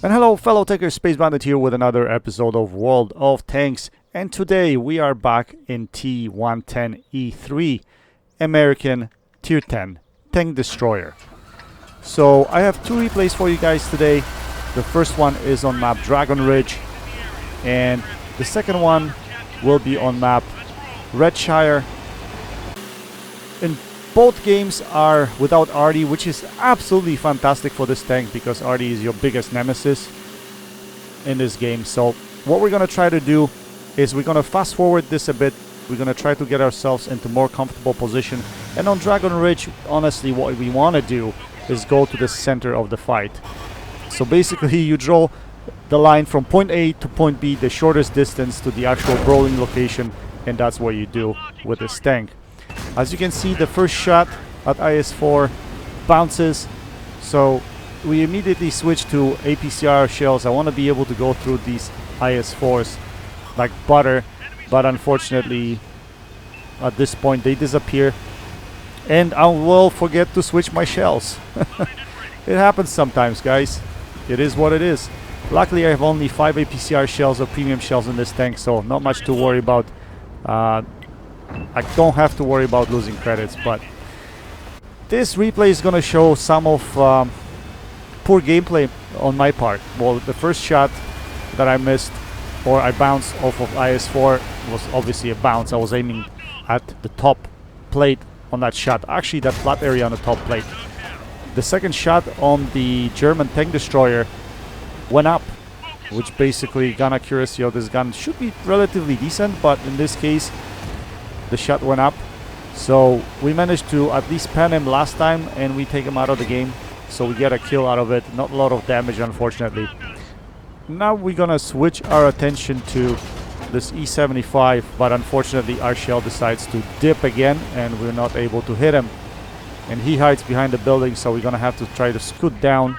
And hello fellow takers, Space Bandit here with another episode of World of Tanks, and today we are back in T110E3 American Tier 10 Tank Destroyer. So I have two replays for you guys today. The first one is on map Dragon Ridge, and the second one will be on map Redshire. And both games are without Artie, which is absolutely fantastic for this tank because Artie is your biggest nemesis in this game. So what we're going to try to do is we're going to fast forward this a bit. We're going to try to get ourselves into more comfortable position. And on Dragon Ridge, honestly, what we want to do is go to the center of the fight. So basically you draw the line from point A to point B, the shortest distance to the actual brawling location, and that's what you do with this tank. As you can see, the first shot at IS-4 bounces, so we immediately switch to APCR shells. I want to be able to go through these IS-4s like butter, but unfortunately at this point they disappear and I will forget to switch my shells. It happens sometimes, guys. It is what it is. Luckily I have only 5 APCR shells or premium shells in this tank, so not much to worry about. I don't have to worry about losing credits, but this replay is going to show some of poor gameplay on my part. Well, the first shot that I missed, or I bounced off of IS-4, was obviously a bounce. I was aiming at the top plate on that shot, actually that flat area on the top plate. The second shot on the German tank destroyer went up, which basically gun accuracy of this gun should be relatively decent, but in this case the shot went up. So we managed to at least pen him last time and we take him out of the game. So we get a kill out of it. Not a lot of damage, unfortunately. Now we're gonna switch our attention to this E75, but unfortunately our shell decides to dip again and we're not able to hit him. And he hides behind the building, so we're gonna have to try to scoot down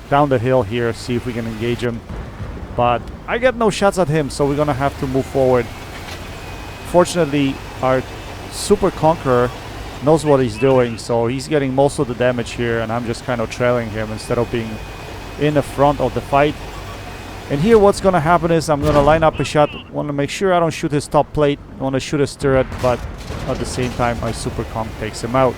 the hill here, see if we can engage him. But I get no shots at him, so we're gonna have to move forward. Fortunately, our Super Conqueror knows what he's doing, so he's getting most of the damage here, and I'm just kind of trailing him instead of being in the front of the fight. And here what's going to happen is I'm going to line up a shot. Want to make sure I don't shoot his top plate. I want to shoot his turret, but at the same time my Super Conq takes him out.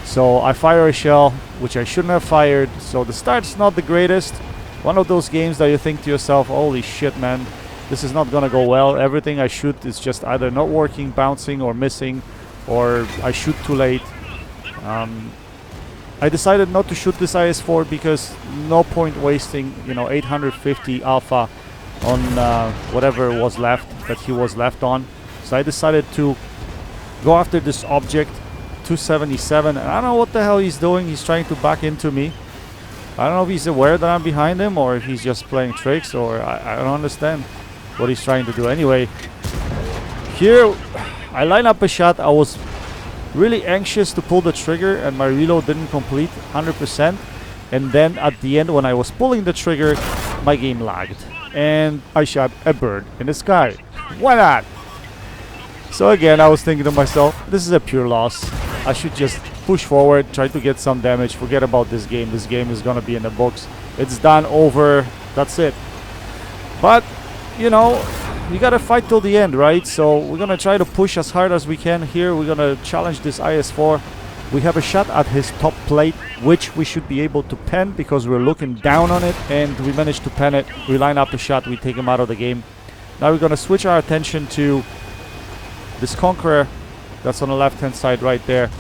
So I fire a shell, which I shouldn't have fired. So the start's not the greatest. One of those games that you think to yourself, holy shit, man, this is not gonna go well. Everything I shoot is just either not working, bouncing, or missing, or I shoot too late. I decided not to shoot this IS-4 because no point wasting, 850 alpha on whatever was left that he was left on. So I decided to go after this object, 277, and I don't know what the hell he's doing. He's trying to back into me. I don't know if he's aware that I'm behind him or if he's just playing tricks, or I don't understand what he's trying to do. Anyway, here I line up a shot. I was really anxious to pull the trigger and my reload didn't complete 100%, and then at the end when I was pulling the trigger my game lagged and I shot a bird in the sky. Why not? So again I was thinking to myself, this is a pure loss. I should just push forward, try to get some damage, forget about this game. This game is gonna be in the books. It's done, over, that's it. But you gotta fight till the end, right? So we're gonna try to push as hard as we can here. We're gonna challenge this IS-4. We have a shot at his top plate, which we should be able to pen because we're looking down on it, and we managed to pen it. We line up a shot, we take him out of the game. Now we're gonna switch our attention to this Conqueror that's on the left hand side right there.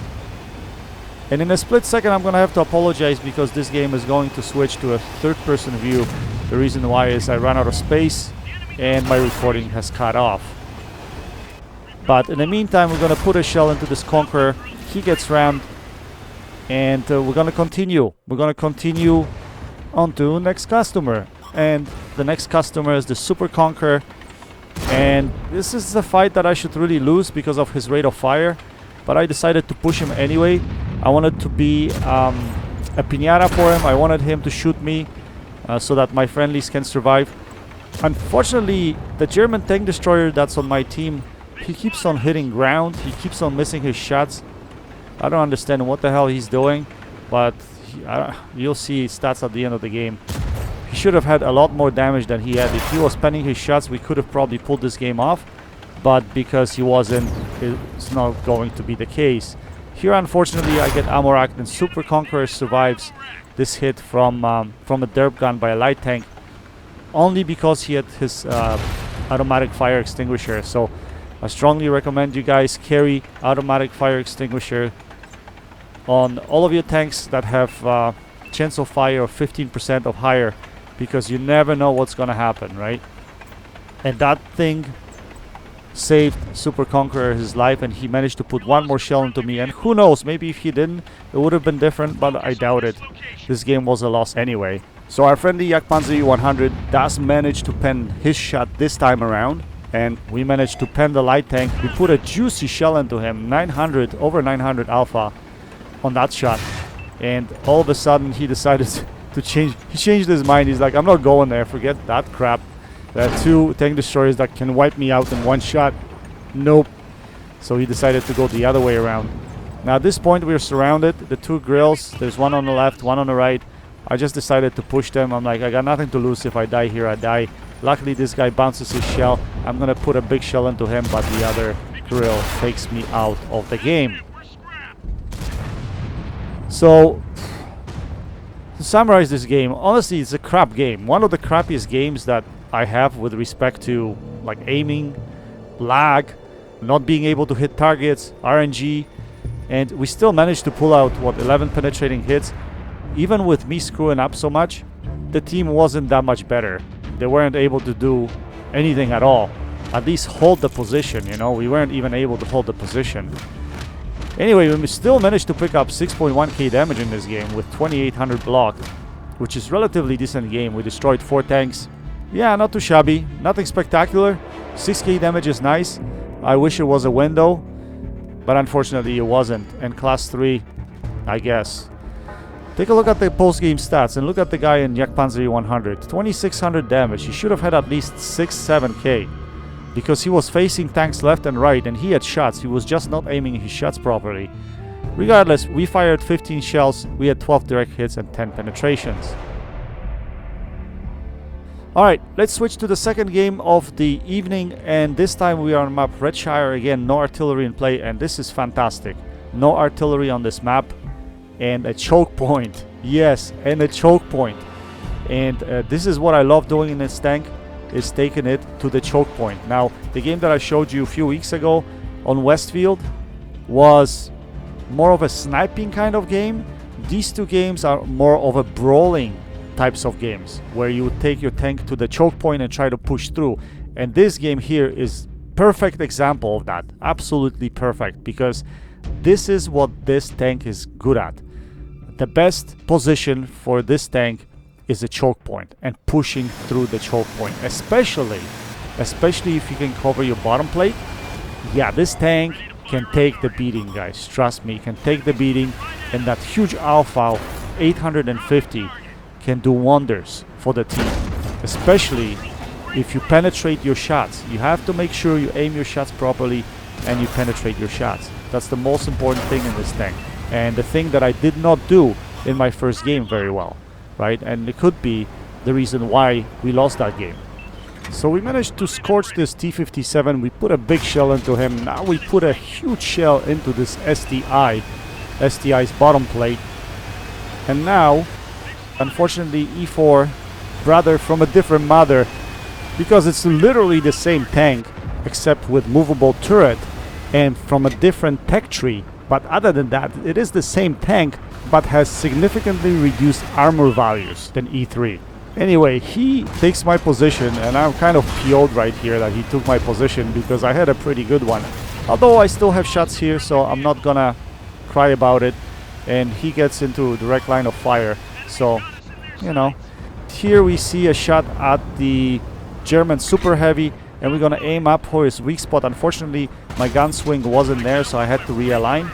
And in a split second I'm gonna have to apologize because this game is going to switch to a third person view. The reason why is I ran out of space and my recording has cut off. But in the meantime we're gonna put a shell into this Conqueror. He gets rammed and we're gonna continue. We're gonna continue on to next customer, and the next customer is the Super Conqueror. And this is a fight that I should really lose because of his rate of fire, but I decided to push him anyway. I wanted to be a piñata for him. I wanted him to shoot me so that my friendlies can survive. Unfortunately, the German tank destroyer that's on my team, he keeps on hitting ground. He keeps on missing his shots. I don't understand what the hell he's doing, but you'll see his stats at the end of the game. He should have had a lot more damage than he had. If he was penning his shots, we could have probably pulled this game off. But because he wasn't, it's not going to be the case. Here, unfortunately, I get ammo racked, and Super Conqueror survives this hit from a derp gun by a light tank, only because he had his automatic fire extinguisher. So I strongly recommend you guys carry automatic fire extinguisher on all of your tanks that have chance of fire of 15% or higher, because you never know what's gonna happen, right? And that thing saved Super Conqueror his life, and he managed to put one more shell into me. And who knows, maybe if he didn't, it would have been different, but I doubt it. This game was a loss anyway. So our friendly Jagdpanzer 100 does manage to pen his shot this time around, and we managed to pen the light tank. We put a juicy shell into him, 900, over 900 alpha on that shot. And all of a sudden he decided to change. He changed his mind. He's like, I'm not going there, forget that crap. There are 2 tank destroyers that can wipe me out in one shot. Nope. So he decided to go the other way around. Now at this point we're surrounded. The 2 grills, there's one on the left, one on the right. I just decided to push them. I'm like, I got nothing to lose. If I die here, I die. Luckily this guy bounces his shell. I'm gonna put a big shell into him, but the other grill takes me out of the game. So to summarize this game, honestly, it's a crap game. One of the crappiest games that I have with respect to like aiming, lag, not being able to hit targets, RNG, and we still managed to pull out, what, 11 penetrating hits. Even with me screwing up so much, the team wasn't that much better. They weren't able to do anything at all. At least hold the position, you know. We weren't even able to hold the position. Anyway, we still managed to pick up 6.1k damage in this game with 2800 block, which is relatively decent game. We destroyed 4 tanks. Yeah, not too shabby, nothing spectacular. 6k damage is nice. I wish it was a window, but unfortunately it wasn't. And class 3, I guess. Take a look at the post-game stats and look at the guy in Jagdpanzer 100. 2600 damage. He should have had at least 6-7k. Because he was facing tanks left and right, and he had shots. He was just not aiming his shots properly. Regardless, we fired 15 shells, we had 12 direct hits and 10 penetrations. Alright, let's switch to the second game of the evening, and this time we are on map Redshire. Again, no artillery in play, and this is fantastic. No artillery on this map, and a choke point. Yes, and a choke point. And this is what I love doing in this tank, is taking it to the choke point. Now, the game that I showed you a few weeks ago on Westfield was more of a sniping kind of game. These 2 games are more of a brawling types of games, where you would take your tank to the choke point and try to push through. And this game here is perfect example of that. Absolutely perfect, because this is what this tank is good at. The best position for this tank is a choke point and pushing through the choke point, especially if you can cover your bottom plate. Yeah, this tank can take the beating, guys. Trust me, can take the beating, and that huge alpha 850 can do wonders for the team, especially if you penetrate your shots. You have to make sure you aim your shots properly and you penetrate your shots. That's the most important thing in this tank, and the thing that I did not do in my first game very well, right? And it could be the reason why we lost that game. So we managed to scorch this T-57. We put a big shell into him. Now we put a huge shell into this STI's bottom plate. And now, unfortunately, E4, brother from a different mother, because it's literally the same tank, except with movable turret and from a different tech tree. But other than that, it is the same tank, but has significantly reduced armor values than E3. Anyway, he takes my position, and I'm kind of PO'd right here that he took my position, because I had a pretty good one. Although I still have shots here, so I'm not gonna cry about it. And he gets into direct line of fire, so, you know. Here we see a shot at the German super heavy, and we're gonna aim up for his weak spot. Unfortunately, my gun swing wasn't there, so I had to realign.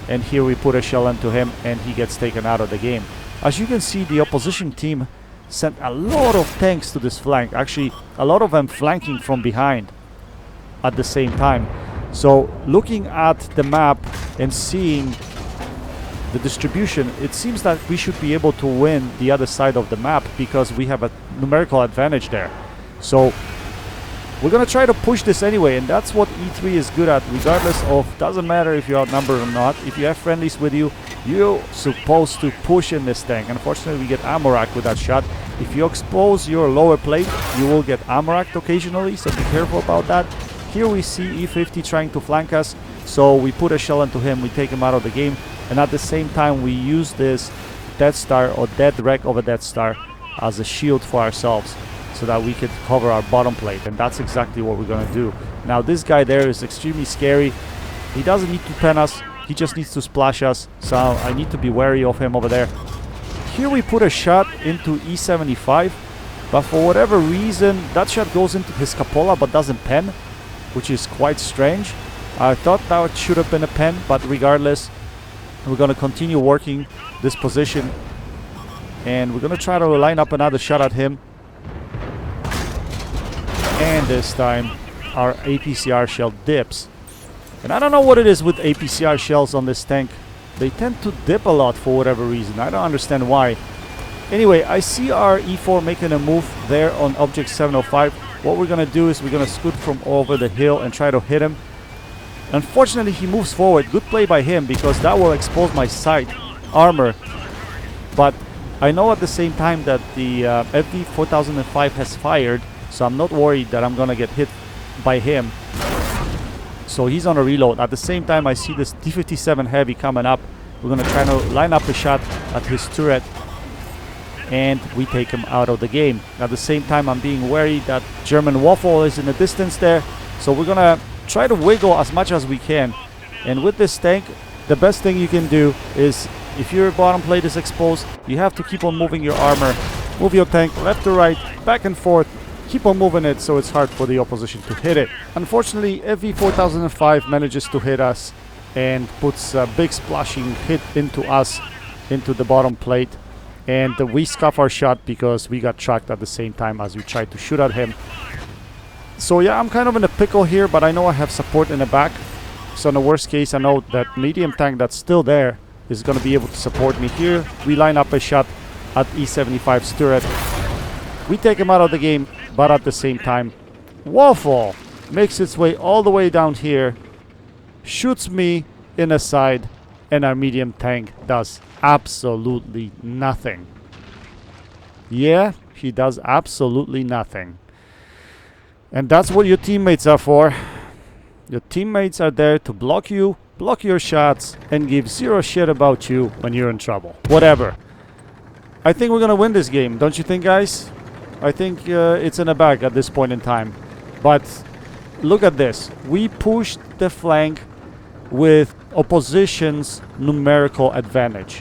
And here we put a shell into him, and he gets taken out of the game. As you can see, the opposition team sent a lot of tanks to this flank. Actually, a lot of them flanking from behind at the same time. So looking at the map and seeing the distribution, it seems that we should be able to win the other side of the map because we have a numerical advantage there. So we're gonna try to push this anyway, and that's what E3 is good at, regardless of, doesn't matter if you're outnumbered or not. If you have friendlies with you, you're supposed to push in this tank. Unfortunately, we get ammo racked with that shot. If you expose your lower plate, you will get ammo racked occasionally, so be careful about that. Here we see E50 trying to flank us, so we put a shell into him, we take him out of the game, and at the same time we use this Death Star or dead wreck of a Death Star as a shield for ourselves, so that we could cover our bottom plate, and that's exactly what we're gonna do. Now this guy there is extremely scary. He doesn't need to pen us, he just needs to splash us, so I need to be wary of him over there. Here we put a shot into E75, but for whatever reason that shot goes into his cupola but doesn't pen, which is quite strange. I thought that should have been a pen, but regardless, we're gonna continue working this position, and we're gonna try to line up another shot at him. And this time our APCR shell dips. And I don't know what it is with APCR shells on this tank. They tend to dip a lot for whatever reason. I don't understand why. Anyway, I see our E4 making a move there on object 705. What we're gonna do is we're gonna scoot from over the hill and try to hit him. Unfortunately, he moves forward. Good play by him, because that will expose my sight armor. But I know at the same time that the FV4005 has fired, so I'm not worried that I'm gonna get hit by him. So he's on a reload. At the same time, I see this T57 Heavy coming up. We're gonna try to line up a shot at his turret, and we take him out of the game. At the same time, I'm being wary that German Waffle is in the distance there, so we're gonna try to wiggle as much as we can. And with this tank, the best thing you can do is, if your bottom plate is exposed, you have to keep on moving your armor, move your tank left to right, back and forth, keep on moving it so it's hard for the opposition to hit it. Unfortunately, FV4005 manages to hit us and puts a big splashing hit into us, into the bottom plate, and we scuff our shot because we got tracked at the same time as we tried to shoot at him. So yeah, I'm kind of in a pickle here, but I know I have support in the back. So in the worst case, I know that medium tank that's still there is going to be able to support me here. We line up a shot at E75's turret. We take him out of the game, but at the same time, Waffle makes its way all the way down here, shoots me in the side, and our medium tank does absolutely nothing. Yeah, he does absolutely nothing. And that's what your teammates are for. Your teammates are there to block you, block your shots, and give zero shit about you when you're in trouble. Whatever. I think we're gonna win this game, don't you think, guys? I think it's in the bag at this point in time. But look at this. We pushed the flank with opposition's numerical advantage.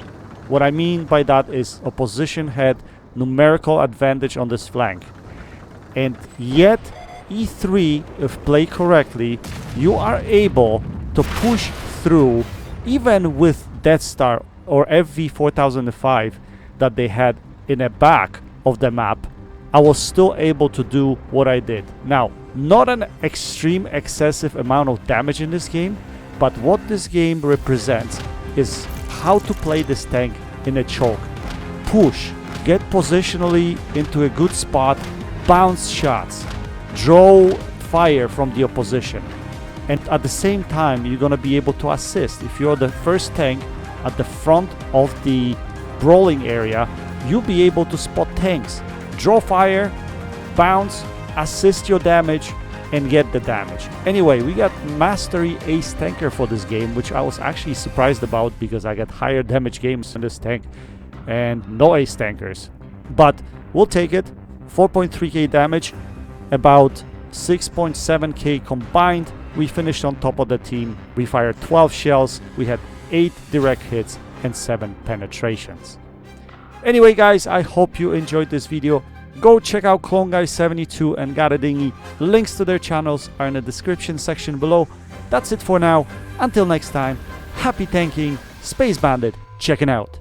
What I mean by that is opposition had numerical advantage on this flank. And yet, E3, if played correctly, you are able to push through even with Death Star or FV4005 that they had in the back of the map. I was still able to do what I did. Now, not an extreme excessive amount of damage in this game, but what this game represents is how to play this tank in a choke. Push, get positionally into a good spot, bounce shots, draw fire from the opposition, and at the same time you're gonna be able to assist. If you're the first tank at the front of the brawling area, you'll be able to spot tanks, draw fire, bounce, assist your damage, and get the damage. Anyway, we got Mastery Ace Tanker for this game, which I was actually surprised about because I got higher damage games in this tank and no Ace Tankers. But we'll take it. 4.3k damage, about 6.7k combined. We finished on top of the team. We fired 12 shells. We had 8 direct hits and 7 penetrations. Anyway, guys, I hope you enjoyed this video. Go check out Clone Guy 72 and Got a Dinghy. Links to their channels are in the description section below. That's it for now. Until next time, happy tanking. Space Bandit checking out.